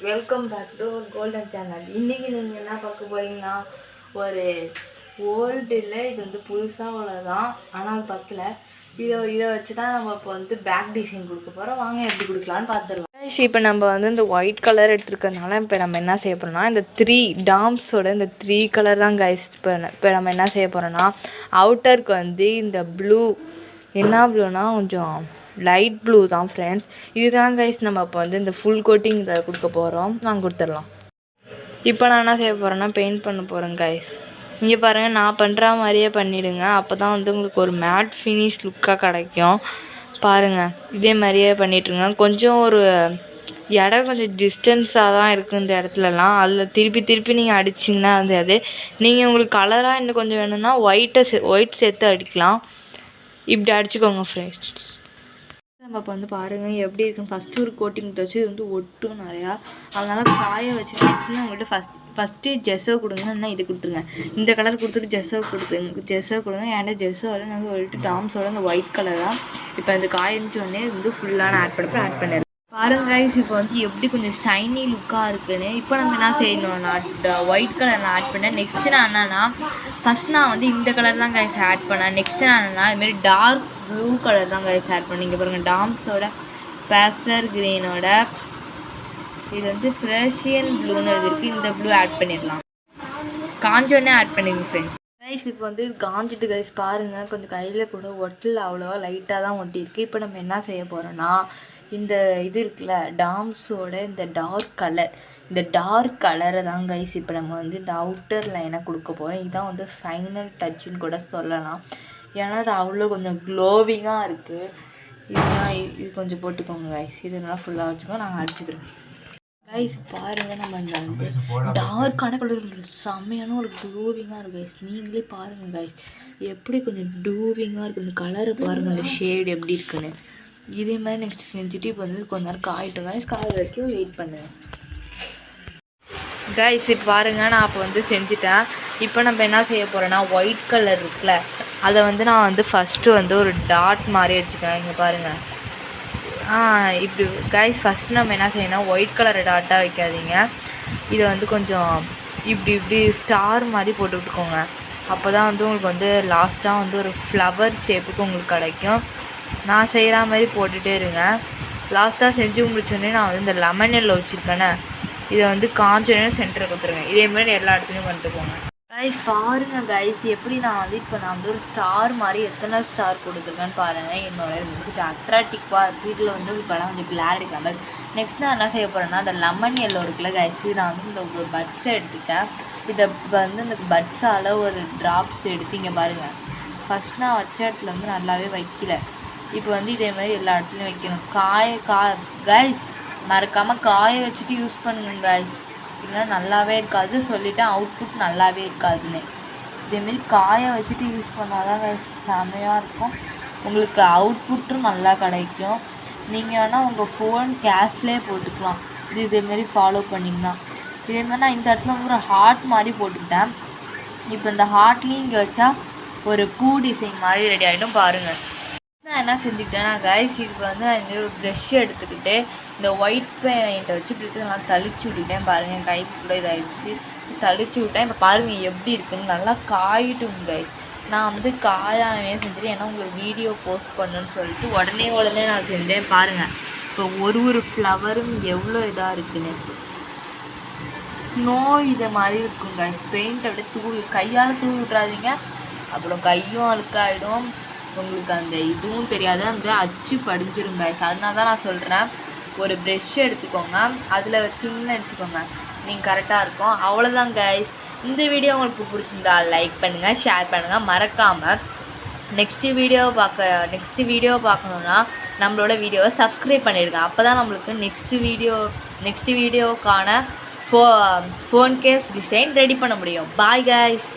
Welcome back to golden channel. இன்றைக்கி நீங்கள் என்ன பார்க்க போகிறீங்கன்னா, ஒரு ஓல்டில் இது வந்து புதுசாக உள்ளதான், ஆனால் அது பக்கத்தில் இதை வச்சு தான் நம்ம இப்போ வந்து பேக் டிசைன் கொடுக்க போகிறோம். வாங்க எப்படி கொடுக்கலான்னு பார்த்துடலாம். இப்போ நம்ம வந்து இந்த ஒயிட் கலர் எடுத்துருக்கறதுனால இப்போ நம்ம என்ன செய்ய போகிறோம்னா, இந்த 3 டாம்ஸோட இந்த 3 கலர் தான் கைஸ். இப்போ நம்ம என்ன செய்ய போகிறோன்னா, அவுட்டருக்கு வந்து இந்த ப்ளூ, என்ன ப்ளூனா கொஞ்சம் லைட் ப்ளூ தான் ஃப்ரெண்ட்ஸ். இதுதான் கைஸ் நம்ம இப்போ வந்து இந்த ஃபுல் கோட்டிங் இதை கொடுக்க போகிறோம். நாங்கள் கொடுத்துடலாம். இப்போ நான் என்ன செய்ய போகிறேன்னா, பெயிண்ட் பண்ண போகிறேன் கைஸ். இங்கே பாருங்கள், நான் பண்ணுற மாதிரியே பண்ணிவிடுங்க. அப்போ தான் வந்து உங்களுக்கு ஒரு மேட் ஃபினிஷ் லுக்காக கிடைக்கும். பாருங்கள், இதே மாதிரியே பண்ணிட்டுருங்க. கொஞ்சம் ஒரு இடம் கொஞ்சம் டிஸ்டன்ஸாக தான் இருக்குது இந்த இடத்துலலாம். அதில் திருப்பி நீங்கள் அடிச்சிங்கன்னா வந்து அது நீங்கள் உங்களுக்கு கலராக இன்னும் கொஞ்சம் வேணும்னா ஒயிட் சேர்த்து அடிக்கலாம். இப்படி அடிச்சுக்கோங்க ஃப்ரெண்ட்ஸ். நம்ம இப்போ வந்து பாருங்கள் எப்படி இருக்குன்னு. ஃபஸ்ட்டு ஒரு கோட்டிங் வச்சு இது வந்து ஒட்டும் நிறையா, அதனால் காய வச்சு நெக்ஸ்ட்டு உங்கள்கிட்ட ஃபஸ்ட்டு ஜெஸ்ஸோ கொடுங்க, இல்லைன்னா இது கொடுத்துருங்க. இந்த கலர் கொடுத்துட்டு ஜெஸ்ஸோ கொடுங்க. ஏன்னா ஜெஸ்ஸோட நாங்கள் சொல்லிட்டு டாம்ஸோட இந்த ஒயிட் கலர் தான். இப்போ இந்த காய்ச்சோடனே இது வந்து ஃபுல்லாக நான் ஆட் பண்ணிடுறேன். பாருங்க கைஸ், இப்போ வந்து எப்படி கொஞ்சம் ஷைனி லுக்காக இருக்குன்னு. இப்போ நம்ம என்ன செய்யணும்னா, ஒயிட் கலர் நான் ஆட் பண்ணேன். நெக்ஸ்ட்டு நான் என்னன்னா, ஃபஸ்ட் நான் வந்து இந்த கலர் தான் கைஸ் ஆட் பண்ணேன். நெக்ஸ்ட்டு நான் என்னன்னா, இதுமாரி டார்க் ப்ளூ கலர் தான் கைஸ் ஆட் பண்ணேன். இங்கே பாருங்கள், டாம்ஸோட பேஸ்டர் க்ரீனோட இது வந்து ப்ரஷியன் ப்ளூன்னு இருக்குது. இந்த ப்ளூ ஆட் பண்ணிடலாம். காஞ்சோடனே ஆட் பண்ணிடுங்க ஃப்ரெண்ட்ஸ். கைஸ் இப்போ வந்து காஞ்சிட்டு கைஸ் பாருங்கள், கொஞ்சம் கையில் கூட ஒட்டில் அவ்வளோவா லைட்டாக தான் ஒட்டியிருக்கு. இப்போ நம்ம என்ன செய்ய போகிறோன்னா, இந்த இது இருக்குல்ல டாம்ஸோட இந்த டார்க் கலரை தான் கைஸ் இப்போ நம்ம வந்து இந்த அவுட்டர் லைனை கொடுக்க போகிறோம். இதுதான் வந்து ஃபைனல் டச்சுன்னு கூட சொல்லலாம். ஏன்னா அது அவ்வளோ கொஞ்சம் க்ளோவிங்காக இருக்குது. இது கொஞ்சம் போட்டுக்கோங்க கைஸ். இது நல்லா ஃபுல்லாக வச்சுக்கோ, நாங்கள் அடிச்சுக்கிறோம் கைஸ். பாருங்கள், நம்ம இந்த வந்து டார்க்கான கலர் செம்மையான ஒரு க்ளோவிங்காக இருக்குது கைஸ். நீங்களே பாருங்கள் கைஸ், எப்படி கொஞ்சம் க்ளோவிங்காக இருக்குது. இந்த கலரை பாருங்கள், இந்த ஷேடு எப்படி இருக்குன்னு. இதே மாதிரி நெக்ஸ்ட் செஞ்சுட்டு இப்போ வந்து கொஞ்ச நேரம் காயிட்டோம் கைஸ். காய வரைக்கும் வெயிட் பண்ணுவேன் கைஸ். இப்போ பாருங்கள், நான் இப்போ வந்து செஞ்சுட்டேன். இப்போ நம்ம என்ன செய்ய போகிறோன்னா, ஒயிட் கலர் இருக்குல்ல அதை வந்து நான் வந்து ஃபஸ்ட்டு வந்து ஒரு டாட் மாதிரி வச்சுக்கிறேன். இங்கே பாருங்கள், இப்படி கைஸ். ஃபஸ்ட்டு நம்ம என்ன செய்யணும், ஒயிட் கலர் டாட்டாக வைக்காதீங்க. இதை வந்து கொஞ்சம் இப்படி ஸ்டார் மாதிரி போட்டு விட்டுக்கோங்க. அப்போ தான் வந்து உங்களுக்கு வந்து லாஸ்ட்டாக வந்து ஒரு ஃப்ளவர் ஷேப்புக்கு உங்களுக்கு கிடைக்கும். நான் செய்கிற மாதிரி போட்டுகிட்டே இருங்க. லாஸ்ட்டாக செஞ்சு முடிச்சோடனே நான் வந்து இந்த லெமன் எல்லோ வச்சுருக்கேனே, இதை வந்து காஞ்சோடனே சென்டரில் கொடுத்துருங்க. இதே மாதிரி எல்லா இடத்துலையும் பண்ணிட்டு போங்க கைஸ். பாருங்கள் கைஸ், எப்படி நான் வந்து ஒரு ஸ்டார் மாதிரி எத்தனை ஸ்டார் கொடுத்துருக்கேன்னு பாருங்கள். என்னோட இது அட்ராக்டிவாக இருக்குது. இதில் வந்து உங்களுக்கு கொஞ்சம் கிளாரி கலர். நெக்ஸ்ட் நான் என்ன செய்ய போகிறேன்னா, அந்த லெமன் எல்லோ இருக்குல்ல கைஸ், நான் வந்து இந்த ஒரு பட்ஸை எடுத்துக்கிட்டேன். இதை வந்து இந்த பட்ஸால் ஒரு ட்ராப்ஸ் எடுத்து இங்கே பாருங்கள். ஃபஸ்ட் நான் வச்ச இடத்துல வந்து நல்லாவே வைக்கல. இப்போ வந்து இதே மாதிரி எல்லா இடத்துலையும் வைக்கணும். கைஸ் மறக்காமல் காய வச்சுட்டு யூஸ் பண்ணுங்க கைஸ், இல்லைன்னா நல்லாவே இருக்காது. சொல்லிவிட்டேன், அவுட்புட் நல்லாவே இருக்காதுன்னு. இதேமாரி காய வச்சுட்டு யூஸ் பண்ணால் தான் கைஸ் செம்மையாக இருக்கும். உங்களுக்கு அவுட்புட்டும் நல்லா கிடைக்கும். நீங்கள் வேணால் உங்கள் ஃபோன் கேஷ்லேயே போட்டுக்கலாம். இதேமாரி ஃபாலோ பண்ணிங்கன்னா. இதேமாதிரி நான் இந்த இடத்துல வந்து ஒரு ஹார்ட் மாதிரி போட்டுக்கிட்டேன். இப்போ இந்த ஹார்ட்லேயும் இங்கே வச்சா ஒரு பூ டிசைன் மாதிரி ரெடி ஆகிடும். பாருங்கள், நான் என்ன செஞ்சுக்கிட்டேன்னா கைஸ், இதுக்கு வந்து நான் இந்த ஒரு ப்ரெஷ் எடுத்துக்கிட்டு இந்த ஒயிட் பெயிண்ட்டை வச்சு இப்படி நான் தளிச்சு விட்டுட்டேன். பாருங்கள், என் கைக்கு கூட இதாகிடுச்சு. தளிச்சு விட்டேன். இப்போ பாருங்கள் எப்படி இருக்குன்னு. நல்லா காயிட்டும் கைஸ். நான் வந்து காயாமே செஞ்சுட்டு, ஏன்னா உங்களுக்கு வீடியோ போஸ்ட் பண்ணுன்னு சொல்லிட்டு உடனே நான் செஞ்சேன். பாருங்கள், இப்போ ஒரு ஃப்ளவரும் எவ்வளோ இதாக இருக்குன்னு. ஸ்னோ இதை மாதிரி இருக்கும் கைஸ். பெயிண்ட் அப்படியே கையால் தூவி விட்றாதீங்க, அப்புறம் கையும் அழுக்காயிடும். உங்களுக்கு அந்த இதுவும் தெரியாது, அந்த அச்சு படிஞ்சிரும் கைஸ். அதனால தான் நான் சொல்கிறேன், ஒரு ப்ரெஷ் எடுத்துக்கோங்க, அதில் வச்சுக்கோங்க, நீங்கள் கரெக்டாக இருக்கும். அவ்வளோதான் கைஸ். இந்த வீடியோ உங்களுக்கு பிடிச்சிருந்தா லைக் பண்ணுங்கள், ஷேர் பண்ணுங்கள். மறக்காமல் நெக்ஸ்ட்டு வீடியோ பார்க்கணுன்னா நம்மளோட வீடியோவை சப்ஸ்கிரைப் பண்ணிடுங்க. அப்போ தான் நம்மளுக்கு நெக்ஸ்ட்டு வீடியோக்கான ஃபோன் கேஸ் டிசைன் ரெடி பண்ண முடியும். Bye guys.